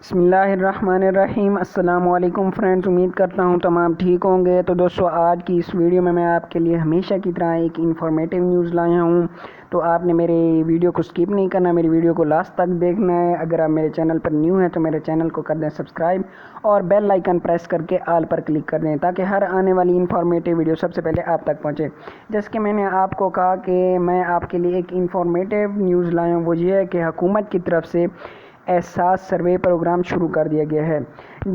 بسم اللہ الرحمن الرحیم۔ السلام علیکم فرینڈز، امید کرتا ہوں تمام ٹھیک ہوں گے۔ تو دوستو، آج کی اس ویڈیو میں آپ کے لیے ہمیشہ کی طرح ایک انفارمیٹیو نیوز لایا ہوں۔ تو آپ نے میرے ویڈیو کو سکپ نہیں کرنا، میری ویڈیو کو لاسٹ تک دیکھنا ہے۔ اگر آپ میرے چینل پر نیو ہیں تو میرے چینل کو کر دیں سبسکرائب اور بیل آئیکن پریس کر کے آل پر کلک کر دیں تاکہ ہر آنے والی انفارمیٹیو ویڈیو سب سے پہلے آپ تک پہنچے۔ جیسے کہ میں نے آپ کو کہا کہ میں آپ کے لیے ایک انفارمیٹیو نیوز لایا ہوں، وہ یہ ہے کہ حکومت کی طرف سے احساس سروے پروگرام شروع کر دیا گیا ہے،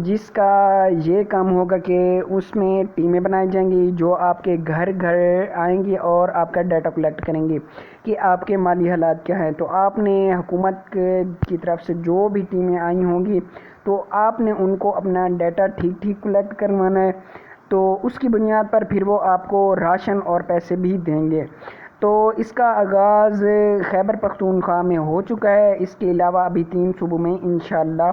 جس کا یہ کام ہوگا کہ اس میں ٹیمیں بنائی جائیں گی جو آپ کے گھر گھر آئیں گی اور آپ کا ڈیٹا کلیکٹ کریں گی کہ آپ کے مالی حالات کیا ہیں۔ تو آپ نے حکومت کی طرف سے جو بھی ٹیمیں آئی ہوں گی تو آپ نے ان کو اپنا ڈیٹا ٹھیک کلیکٹ کروانا ہے، تو اس کی بنیاد پر پھر وہ آپ کو راشن اور پیسے بھی دیں گے۔ تو اس کا آغاز خیبر پختونخوا میں ہو چکا ہے، اس کے علاوہ ابھی 3 صوبوں میں انشاءاللہ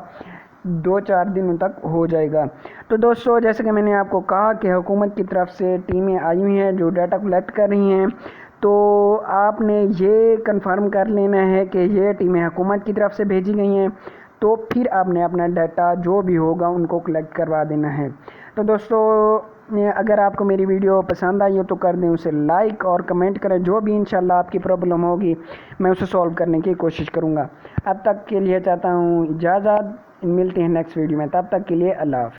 2-4 دنوں تک ہو جائے گا۔ تو دوستو، جیسے کہ میں نے آپ کو کہا کہ حکومت کی طرف سے ٹیمیں آئی ہوئی ہیں جو ڈیٹا کلیکٹ کر رہی ہیں، تو آپ نے یہ کنفرم کر لینا ہے کہ یہ ٹیمیں حکومت کی طرف سے بھیجی گئی ہیں، تو پھر آپ نے اپنا ڈیٹا جو بھی ہوگا ان کو کلیکٹ کروا دینا ہے۔ تو دوستو، اگر آپ کو میری ویڈیو پسند آئی ہو تو کر دیں اسے لائک اور کمنٹ کریں، جو بھی انشاءاللہ آپ کی پرابلم ہوگی میں اسے سولو کرنے کی کوشش کروں گا۔ اب تک کے لیے چاہتا ہوں اجازت، ملتے ہیں نیکسٹ ویڈیو میں، تب تک کے لیے اللہ حافظ۔